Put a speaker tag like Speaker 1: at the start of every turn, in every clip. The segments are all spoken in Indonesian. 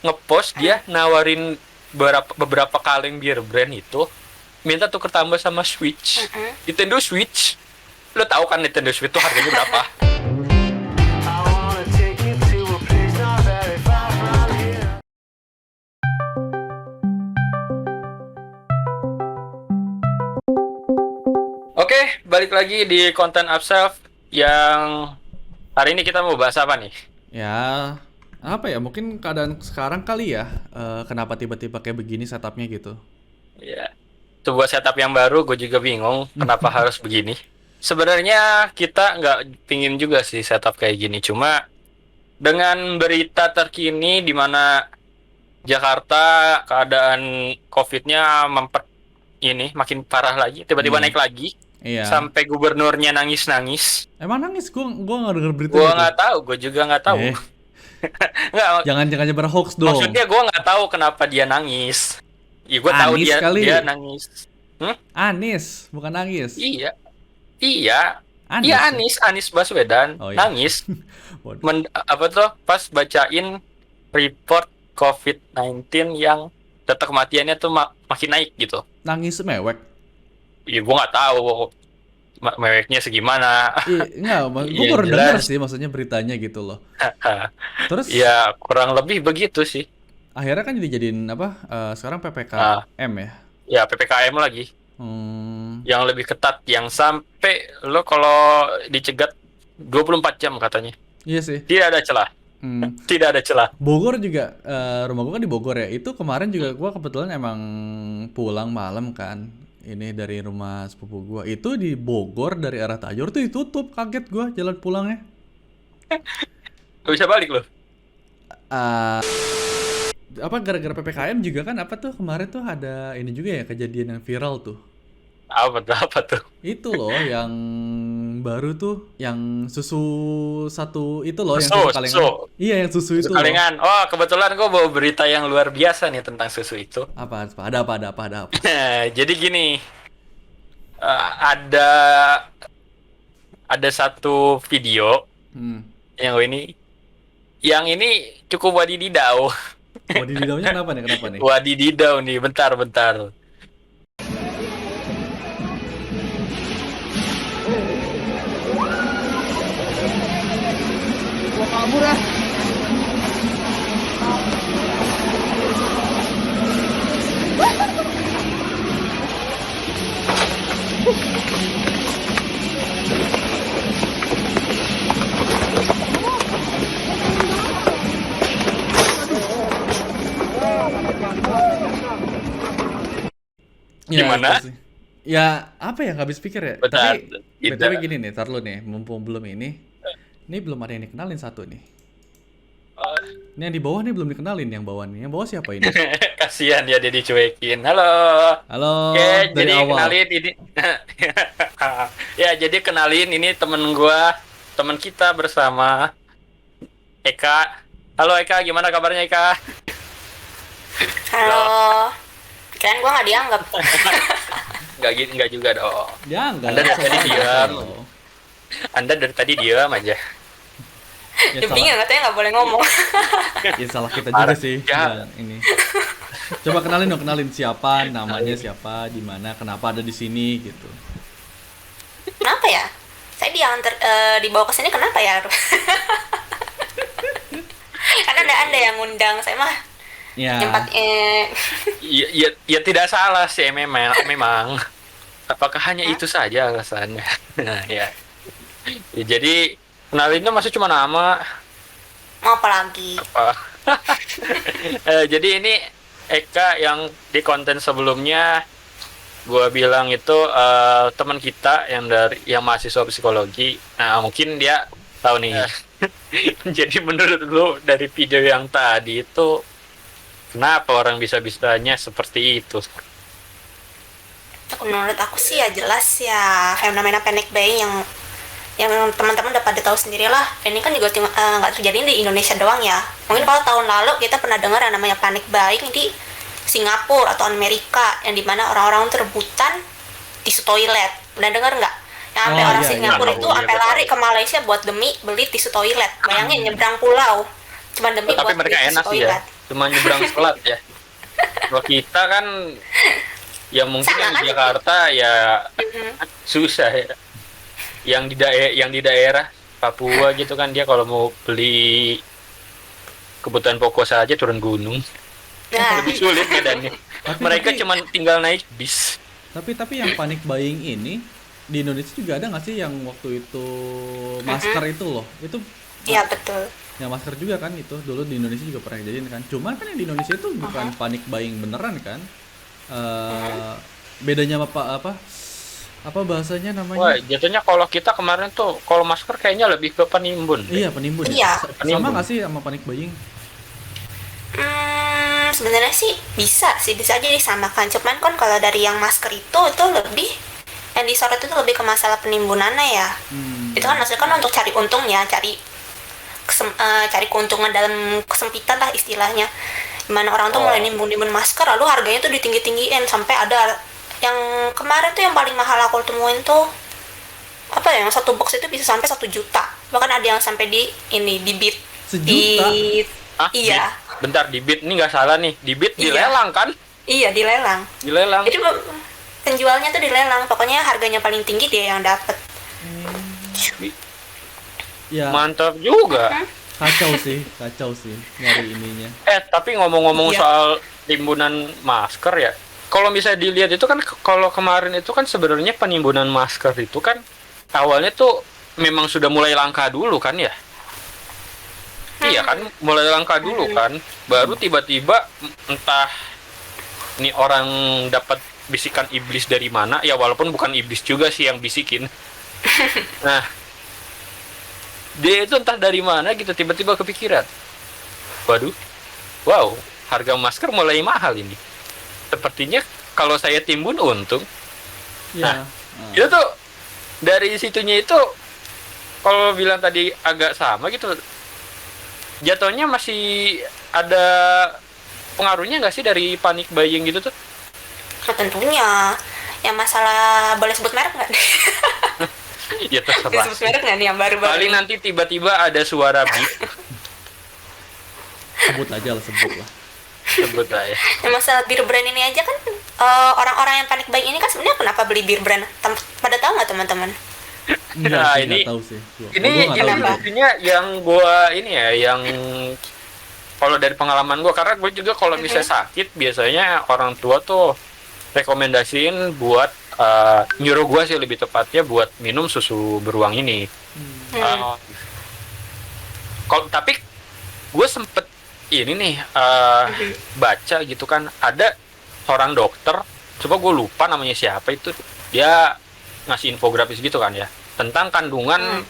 Speaker 1: ngepost dia nawarin beberapa kaleng bir brand itu, minta tuker tambah sama Switch. Nintendo Switch. Lo tahu kan Nintendo Switch itu harganya berapa? Oke, balik lagi di konten Upself yang hari ini kita mau bahas apa nih?
Speaker 2: Ya, apa ya? Mungkin keadaan sekarang kali ya. Kenapa tiba-tiba kayak begini setupnya gitu?
Speaker 1: Ya, sebuah setup yang baru, gue juga bingung kenapa harus begini. Sebenarnya kita nggak pingin juga sih setup kayak gini, cuma dengan berita terkini di mana Jakarta keadaan COVID-nya makin parah lagi, tiba-tiba naik lagi,
Speaker 2: Iya.
Speaker 1: sampai gubernurnya nangis-nangis.
Speaker 2: Emang nangis? Gua nggak denger berita
Speaker 1: Gue
Speaker 2: itu.
Speaker 1: nggak tahu, gue juga nggak tahu.
Speaker 2: Eh,
Speaker 1: Nggak,
Speaker 2: jangan nyebar hoax dong.
Speaker 1: maksudnya gue nggak tahu kenapa dia nangis. Iya, gue tahu
Speaker 2: Anis
Speaker 1: dia
Speaker 2: kali.
Speaker 1: dia nangis.
Speaker 2: Anis, bukan nangis.
Speaker 1: Iya, iya,
Speaker 2: Anis.
Speaker 1: iya
Speaker 2: Ya?
Speaker 1: Anies Baswedan
Speaker 2: Oh, iya.
Speaker 1: nangis.
Speaker 2: Waduh.
Speaker 1: Apa tuh pas bacain report COVID-19 yang data kematiannya tuh makin naik gitu.
Speaker 2: Nangis mewek.
Speaker 1: Iya, gue nggak tahu meweknya segimana.
Speaker 2: Enggak, gue
Speaker 1: Yang
Speaker 2: baru denger
Speaker 1: jelas,
Speaker 2: sih maksudnya beritanya gitu loh. Terus
Speaker 1: ya kurang lebih begitu sih.
Speaker 2: akhirnya kan dijadiin apa? Sekarang
Speaker 1: Nah,
Speaker 2: PPKM ya.
Speaker 1: ya PPKM lagi,
Speaker 2: Hmm,
Speaker 1: yang lebih ketat, yang sampai lo kalau dicegat 24 jam katanya.
Speaker 2: iya sih.
Speaker 1: Tidak ada celah,
Speaker 2: Hmm.
Speaker 1: tidak ada celah.
Speaker 2: Bogor juga, rumah gue kan di Bogor ya. Itu kemarin juga gue kebetulan emang pulang malam kan. Ini dari rumah sepupu gue. Itu di Bogor dari arah Tajur tuh ditutup. Kaget gue jalan pulangnya.
Speaker 1: Gak bisa balik lo.
Speaker 2: Eh, apa gara-gara PPKM juga kan apa tuh kemarin tuh ada ini juga ya kejadian yang viral tuh.
Speaker 1: Apa tuh?
Speaker 2: Itu loh yang baru tuh yang susu satu itu loh yang
Speaker 1: Susu,
Speaker 2: susu kalengan.
Speaker 1: susu.
Speaker 2: Iya yang susu
Speaker 1: Susu
Speaker 2: itu loh.
Speaker 1: kalengan. Oh, kebetulan gue bawa berita yang luar biasa nih tentang susu itu.
Speaker 2: Apa? Ada apa?
Speaker 1: Jadi gini, ada satu video
Speaker 2: Hmm.
Speaker 1: yang ini cukup wadididau.
Speaker 2: Wadididaunya kenapa nih?
Speaker 1: Wadididau nih, bentar.
Speaker 2: Ya,
Speaker 1: Gimana?
Speaker 2: itu sih. Ya, apa ya, nggak habis pikir ya.
Speaker 1: Bentar,
Speaker 2: Tapi,
Speaker 1: tidak.
Speaker 2: BTW gini nih, tar lu nih, mumpung belum ini. Ini belum ada yang dikenalin satu nih. Ini yang di bawah nih belum dikenalin yang bawah nih. Yang bawah siapa ini?
Speaker 1: Kasihan ya dia dicuekin. Halo.
Speaker 2: Halo,
Speaker 1: Oke,
Speaker 2: dari
Speaker 1: jadi
Speaker 2: awal.
Speaker 1: kenalin ini. Ya, jadi kenalin ini temen kita bersama Eka. Halo Eka, gimana kabarnya Eka?
Speaker 3: Halo. Kirain gue nggak dianggap.
Speaker 1: Enggak juga dong.
Speaker 2: Ya, enggak.
Speaker 1: Anda dari tadi diam.
Speaker 2: Halo.
Speaker 1: Anda dari tadi diam aja.
Speaker 2: Ya,
Speaker 3: Dia bingung katanya nggak boleh ngomong.
Speaker 2: ya salah kita juga
Speaker 1: Parah.
Speaker 2: sih.
Speaker 1: Ya.
Speaker 2: Yang ini. Coba kenalin dong, kenalin siapa, namanya siapa, di mana, kenapa ada di sini gitu.
Speaker 3: Kenapa ya? Saya dibawa ke sini kenapa ya? Karena anda yang ngundang saya mah
Speaker 2: Ya.
Speaker 3: tempat
Speaker 1: Ya tidak salah sih memang. Apakah hanya itu saja alasannya? Nah, ya. Ya, jadi kenalinnya masih cuma nama
Speaker 3: mau apa lagi?
Speaker 1: apa? Jadi ini Eka yang di konten sebelumnya gua bilang itu teman kita yang mahasiswa psikologi. Nah, mungkin dia tahu nih. Jadi menurut lu dari video yang tadi itu kenapa orang bisa-bisanya seperti itu?
Speaker 3: Menurut aku sih ya jelas ya fenomena panic buying yang teman-teman udah pada tahu sendiri lah. Ini kan juga nggak terjadi di Indonesia doang ya. Mungkin kalau tahun lalu kita pernah dengar yang namanya panic buying di Singapura atau Amerika, yang dimana orang-orang tuh rebutan tisu toilet. Pernah dengar nggak? Yang sampai
Speaker 2: Oh,
Speaker 3: orang
Speaker 2: iya,
Speaker 3: Singapura
Speaker 1: iya.
Speaker 3: itu
Speaker 1: Iya,
Speaker 3: sampai
Speaker 1: betul.
Speaker 3: lari ke Malaysia buat demi beli tisu toilet. Bayangin nyebrang pulau cuma demi
Speaker 1: Tapi
Speaker 3: buat
Speaker 1: mereka
Speaker 3: beli tisu
Speaker 1: enak sih ya.
Speaker 3: toilet.
Speaker 1: cuma nyebrang selat ya. Kalau kita kan ya mungkin
Speaker 3: Sama
Speaker 1: yang di
Speaker 3: kan?
Speaker 1: Jakarta ya susah ya. Yang di daerah Papua gitu kan dia kalau mau beli kebutuhan pokok saja turun gunung.
Speaker 3: Nah,
Speaker 1: Lebih sulit medannya. Mereka
Speaker 2: tapi-
Speaker 1: cuma tinggal naik bis.
Speaker 2: Tapi yang panic buying ini di Indonesia juga ada nggak sih yang waktu itu masker itu loh? Itu
Speaker 3: iya betul.
Speaker 2: yang masker juga kan itu dulu di Indonesia juga pernah jadiin kan. Cuman kan yang di Indonesia itu bukan panic buying beneran kan? Bedanya apa bahasanya
Speaker 1: Wah,
Speaker 2: namanya?
Speaker 1: jatuhnya kalau kita kemarin tuh kalau masker kayaknya lebih ke penimbun.
Speaker 2: Iya penimbun
Speaker 3: Iya.
Speaker 2: ya. Sama
Speaker 1: Penimbun.
Speaker 2: nggak sih sama panic buying?
Speaker 3: Sebenarnya sih bisa aja disamakan. Cuman kan kalau dari yang masker itu lebih yang disorot itu lebih ke masalah penimbunannya ya. Itu kan maksudnya kan untuk cari untungnya, cari keuntungan dalam kesempitan lah istilahnya. Dimana orang tuh mulai nimbun masker, lalu harganya tuh ditinggi-tinggiin sampai ada yang kemarin tuh yang paling mahal aku temuin tuh apa ya, yang satu box itu bisa sampai 1 juta, bahkan ada yang sampai di Bit.
Speaker 2: Sejuta?
Speaker 1: Ah,
Speaker 3: Iya.
Speaker 1: Bentar, di bid nih nggak salah nih. Di bid
Speaker 3: Iya.
Speaker 1: dilelang kan?
Speaker 3: Iya, dilelang.
Speaker 1: Dilelang.
Speaker 3: Jadi penjualnya tuh dilelang, pokoknya harganya paling tinggi dia yang dapat.
Speaker 2: Ya
Speaker 1: Mantap juga.
Speaker 2: kacau sih nyari ininya.
Speaker 1: Tapi ngomong-ngomong
Speaker 3: Iya.
Speaker 1: soal timbunan masker ya. Kalau bisa dilihat itu kan kalau kemarin itu kan sebenarnya penimbunan masker itu kan awalnya tuh memang sudah mulai langka dulu kan ya. Iya kan, mulai langka dulu kan. Baru tiba-tiba entah ini orang dapat bisikan iblis dari mana ya, walaupun bukan iblis juga sih yang bisikin. Nah, dia itu entah dari mana gitu tiba-tiba kepikiran. Waduh, wow, harga masker mulai mahal ini. Sepertinya kalau saya timbun untung.
Speaker 2: Ya.
Speaker 1: Itu tuh dari situnya itu kalau bilang tadi agak sama gitu. Jatuhnya masih ada pengaruhnya nggak sih dari panic buying gitu tuh?
Speaker 3: Nah, tentunya. Yang masalah boleh sebut merek nggak?
Speaker 1: Ya
Speaker 3: Boleh
Speaker 1: terserah.
Speaker 3: sebut merek nggak nih yang baru-baru?
Speaker 1: Paling nanti tiba-tiba ada suara beep.
Speaker 2: Sebut aja lah, sebut lah.
Speaker 1: Sebut lah ya.
Speaker 3: Yang masalah bir brand ini aja kan, orang-orang yang panic buying ini kan sebenarnya kenapa beli bir brand? Pada tahu nggak teman-teman?
Speaker 2: Enggak
Speaker 1: Nah,
Speaker 2: sih,
Speaker 1: ini-
Speaker 2: nggak tahu sih.
Speaker 1: Ini
Speaker 2: Gua nggak tahu
Speaker 1: ini
Speaker 2: juga.
Speaker 1: buktinya yang gua ini ya, yang kalau dari pengalaman gua, karena gue juga kalau misalnya sakit biasanya orang tua tuh rekomendasiin buat nyuruh gua sih lebih tepatnya buat minum susu beruang ini. Tapi gue sempet ini nih baca gitu kan, ada seorang dokter, coba gue lupa namanya siapa itu, dia ngasih infografis gitu kan ya tentang kandungan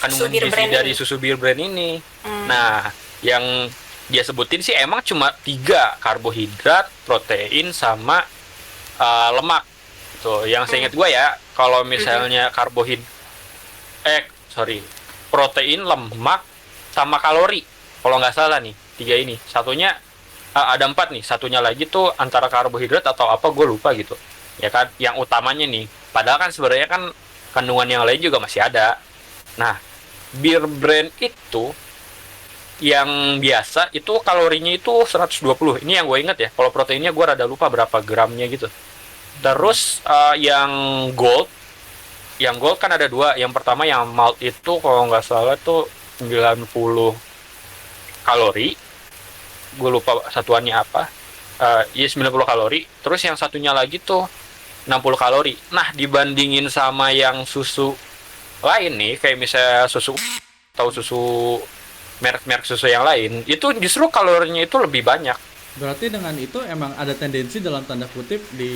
Speaker 1: kandungan
Speaker 3: Susu bir
Speaker 1: gizi
Speaker 3: brand
Speaker 1: dari
Speaker 3: ini.
Speaker 1: susu bir brand ini. Nah, yang dia sebutin sih emang cuma 3, karbohidrat, protein, sama lemak. Tuh, yang saya ingat gue ya, kalau misalnya protein, lemak, sama kalori. Kalau nggak salah nih, 3 ini. Satunya ada 4 nih. Satunya lagi tuh antara karbohidrat atau apa, gue lupa gitu. Ya kan, yang utamanya nih. Padahal kan sebenarnya kan kandungan yang lain juga masih ada. Nah, bir brand itu yang biasa itu kalorinya itu 120. Ini yang gue inget ya. Kalau proteinnya gue rada lupa berapa gramnya gitu. Terus yang gold kan ada 2. Yang pertama yang malt itu kalau nggak salah tuh 90 kalori. Gue lupa satuannya apa. Ya 90 kalori. Terus yang satunya lagi tuh 60 kalori. Nah, dibandingin sama yang susu lain nih, kayak misalnya susu atau susu merek-merek susu yang lain, itu justru kalorinya itu lebih banyak.
Speaker 2: Berarti dengan itu emang ada tendensi dalam tanda kutip di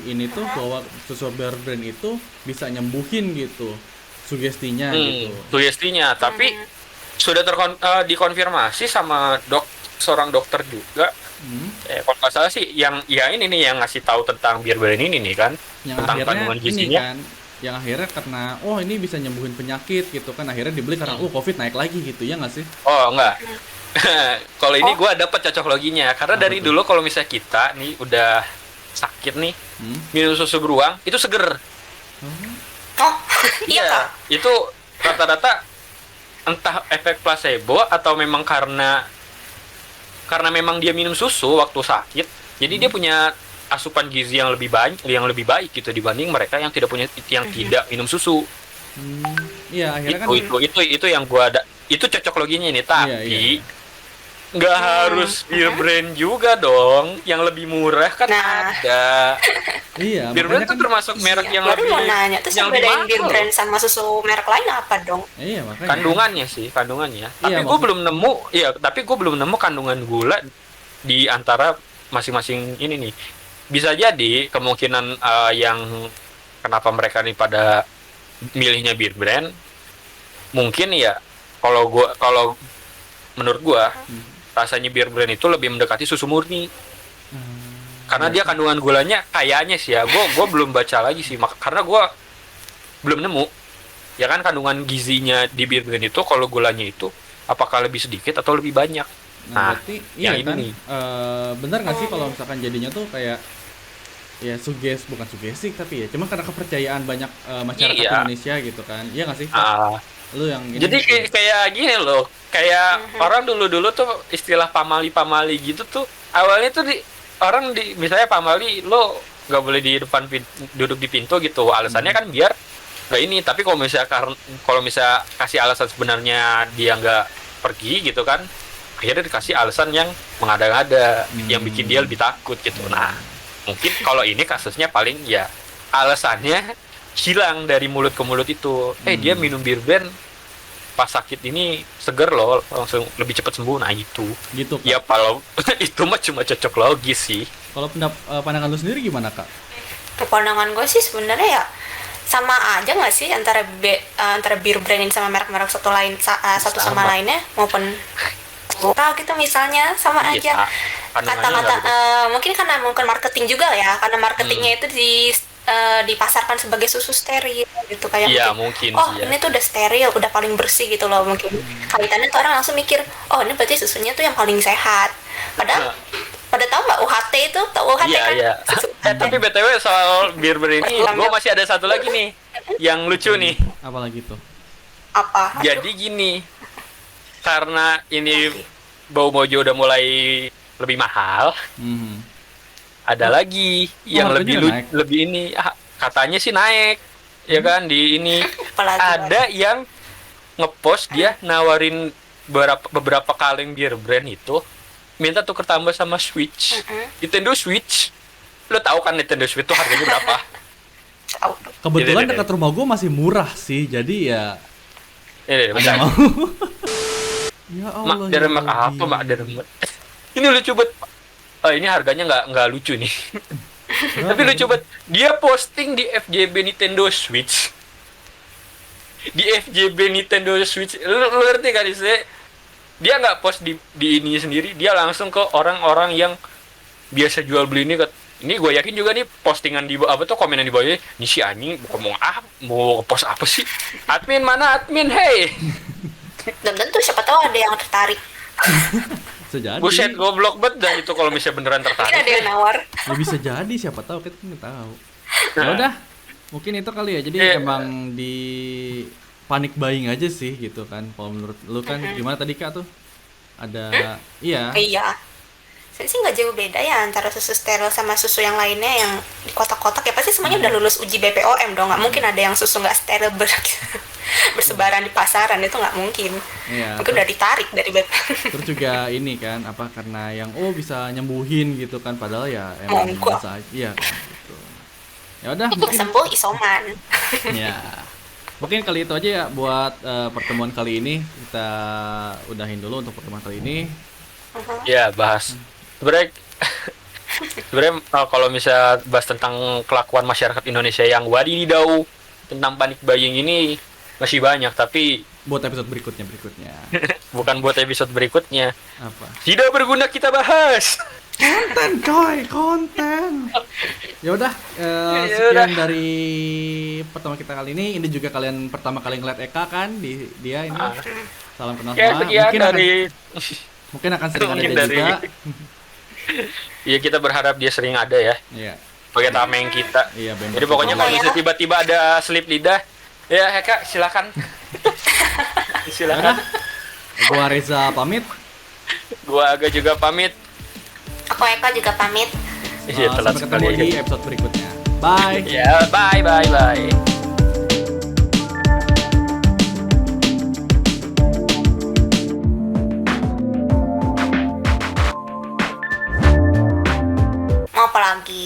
Speaker 2: ini tuh bahwa susu bear brand itu bisa nyembuhin gitu sugestinya gitu.
Speaker 1: Sugestinya, tapi sudah dikonfirmasi sama seorang dokter juga. Kalau nggak salah sih yang ini nih yang ngasih tahu tentang bir brand ini nih kan,
Speaker 2: Yang
Speaker 1: tentang
Speaker 2: akhirnya
Speaker 1: kandungan
Speaker 2: ini
Speaker 1: gizinya.
Speaker 2: kan, yang akhirnya karena ini bisa nyembuhin penyakit gitu kan, akhirnya dibeli karena COVID naik lagi gitu ya nggak sih?
Speaker 1: Oh enggak. Kalau ini gue dapat cocok loginya karena
Speaker 2: Apa
Speaker 1: dari
Speaker 2: tuh?
Speaker 1: dulu kalau misalnya kita nih udah sakit nih minum susu beruang itu seger.
Speaker 3: Oh, iya kak.
Speaker 1: Itu rata-rata entah efek placebo atau memang karena karena memang dia minum susu waktu sakit, jadi dia punya asupan gizi yang lebih baik gitu dibanding mereka yang tidak minum susu.
Speaker 2: Iya, akhirnya kan
Speaker 1: Itu yang itu cocok loginya ini, tapi
Speaker 2: iya.
Speaker 1: nggak harus beer brand juga dong, yang lebih murah kan
Speaker 3: Nah.
Speaker 1: ada.
Speaker 2: iya,
Speaker 1: Beer
Speaker 2: makanya
Speaker 1: brand tuh
Speaker 2: kan
Speaker 1: termasuk merek yang
Speaker 3: Baru
Speaker 1: lebih
Speaker 3: mau nanya, terus yang bedain beer
Speaker 1: mahal.
Speaker 3: brand sama susu merek lain apa dong?
Speaker 2: iya, makanya.
Speaker 1: Kandungannya. Tapi
Speaker 2: Iya,
Speaker 1: gue belum nemu kandungan gula di antara masing-masing ini nih. Bisa jadi kemungkinan yang kenapa mereka nih pada milihnya beer brand, mungkin ya kalau menurut gua rasanya beer brand itu lebih mendekati susu murni. Karena dia kandungan gulanya kayaknya sih ya, gue belum baca lagi sih, karena gue belum nemu ya kan kandungan gizinya di bir brand itu, kalau gulanya itu apakah lebih sedikit atau lebih banyak.
Speaker 2: Nah, berarti iya
Speaker 1: yang
Speaker 2: kan,
Speaker 1: ini nih.
Speaker 2: benar nggak sih kalau misalkan jadinya tuh kayak ya bukan sugesti tapi ya cuma karena kepercayaan banyak masyarakat
Speaker 1: Iya.
Speaker 2: Indonesia gitu kan, iya nggak sih?
Speaker 1: Ah,
Speaker 2: Lu yang ini
Speaker 1: jadi kayak gini loh, kayak orang dulu tuh istilah pamali gitu tuh awalnya tuh misalnya pamali lo nggak boleh di depan duduk di pintu gitu, alasannya kan biar nggak ini. Tapi kalau misalnya kasih alasan sebenarnya dia nggak pergi gitu kan, akhirnya dikasih alasan yang mengada-ngada, yang bikin dia lebih takut gitu. Nah mungkin kalau ini kasusnya paling ya alasannya hilang dari mulut ke mulut itu. Dia minum bir brand pas sakit ini seger loh, langsung lebih cepat sembuh. Nah itu
Speaker 2: gitu Kak.
Speaker 1: ya kalau itu mah cuma cocok logis sih.
Speaker 2: Kalau pandangan lu sendiri gimana Kak?
Speaker 3: Pandangan gue sih sebenarnya ya sama aja nggak sih antara beer brand ini sama merek-merek satu sama lainnya, maupun gitu misalnya sama aja. Kata-kata mungkin marketing juga ya, karena marketingnya itu dipasarkan sebagai susu steril gitu, kayak
Speaker 1: Iya, mungkin
Speaker 3: oh
Speaker 1: sih ya.
Speaker 3: ini tuh udah steril, udah paling bersih gitu loh, mungkin kaitannya tuh orang langsung mikir oh ini berarti susunya tuh yang paling sehat, padahal pada tahu nggak UHT itu, tahu UHT kan?
Speaker 1: Iya. Tapi BTW soal bir brand ini, gue masih ada satu lagi nih yang lucu nih.
Speaker 2: Apalagi tuh?
Speaker 3: Apa?
Speaker 1: Jadi gini, karena ini bau mojo udah mulai lebih mahal, ada lagi yang
Speaker 2: harganya naik?
Speaker 1: lebih ini, katanya sih naik ya kan. Di ini
Speaker 3: Apalagi
Speaker 1: ada yang ngepost dia nawarin beberapa kaleng bir brand itu, minta tuker tambah sama Switch. Nintendo Switch, lo tahu kan Nintendo Switch itu harganya berapa?
Speaker 3: Tahu.
Speaker 2: Kebetulan
Speaker 1: Ini.
Speaker 2: dekat rumah gue masih murah sih, jadi ya
Speaker 1: Ini bentar.
Speaker 2: mau. Ya Allah. ya
Speaker 1: Mak
Speaker 2: Allah.
Speaker 1: apa mak Dermat? Ini lucu banget. Ini harganya nggak lucu nih. Tapi lucu banget. Dia posting di FJB Nintendo Switch. Di FJB Nintendo Switch. Lu ngerti kan sih? Dia nggak post di ini sendiri. Dia langsung ke orang-orang yang biasa jual beli ini. Ini gue yakin juga nih postingan di apa tuh, komenan di bawahnya. Ini si anjing mau post apa sih? Admin mana admin? Hey.
Speaker 3: Dan tentu siapa tahu ada yang tertarik,
Speaker 2: Bisa jadi.
Speaker 1: Buset, goblok banget dah itu kalau misalnya beneran
Speaker 3: mungkin
Speaker 1: tertarik.
Speaker 3: ada yang nawar.
Speaker 2: Ya bisa jadi, siapa tahu, kita nggak tahu. Ya udah, mungkin itu kali ya. Jadi emang di panic buying aja sih gitu kan. Kalau menurut lu kan gimana tadi Kak tuh? Ada iya.
Speaker 3: Iya, saya sih nggak jauh beda ya antara susu steril sama susu yang lainnya yang di kotak-kotak ya, pasti semuanya udah lulus uji BPOM dong, nggak mungkin ada yang susu nggak steril bersebaran di pasaran, itu nggak mungkin.
Speaker 2: Iya.
Speaker 3: Mungkin udah ditarik dari BPOM.
Speaker 2: Terus juga ini kan apa, karena yang bisa nyembuhin gitu kan, padahal ya emang
Speaker 3: Enggak.
Speaker 2: bisa aja iya kan, gitu. Ya udah
Speaker 3: Itu
Speaker 2: mungkin
Speaker 3: sembuh isoman.
Speaker 2: ya. Mungkin kali itu aja ya buat pertemuan kali ini. Kita udahin dulu untuk pertemuan kali ini.
Speaker 1: Ya, bahas. Sebenarnya kalau misalnya bahas tentang kelakuan masyarakat Indonesia yang wadidaw tentang panic buying ini masih banyak, tapi
Speaker 2: Buat episode berikutnya
Speaker 1: bukan buat episode berikutnya.
Speaker 2: apa?
Speaker 1: Tidak berguna kita bahas.
Speaker 2: Konten coy, konten. Ya udah, sekian dari pertama kita kali ini. Ini juga kalian pertama kali ngeliat Eka kan di dia ini. Salam kenal
Speaker 1: Ya,
Speaker 2: semua.
Speaker 1: sekian dari
Speaker 2: Mungkin akan sering ada
Speaker 1: Mungkin
Speaker 2: dia
Speaker 1: dari-
Speaker 2: juga.
Speaker 1: ya kita berharap dia sering ada ya.
Speaker 2: Iya.
Speaker 1: Pakai tameng kita.
Speaker 2: Iya, bener.
Speaker 1: Jadi pokoknya kalau
Speaker 3: Boleh ya.
Speaker 1: misalnya tiba-tiba ada selip lidah, ya Eka silakan. Silakan.
Speaker 2: Gua Reza pamit.
Speaker 1: Gua Gua Aga juga pamit.
Speaker 3: Aku Eka juga pamit.
Speaker 1: Iya, telat
Speaker 2: Sampai ketemu
Speaker 1: sekali.
Speaker 2: di episode berikutnya. Bye.
Speaker 1: Ya, bye.
Speaker 3: Mau apa lagi?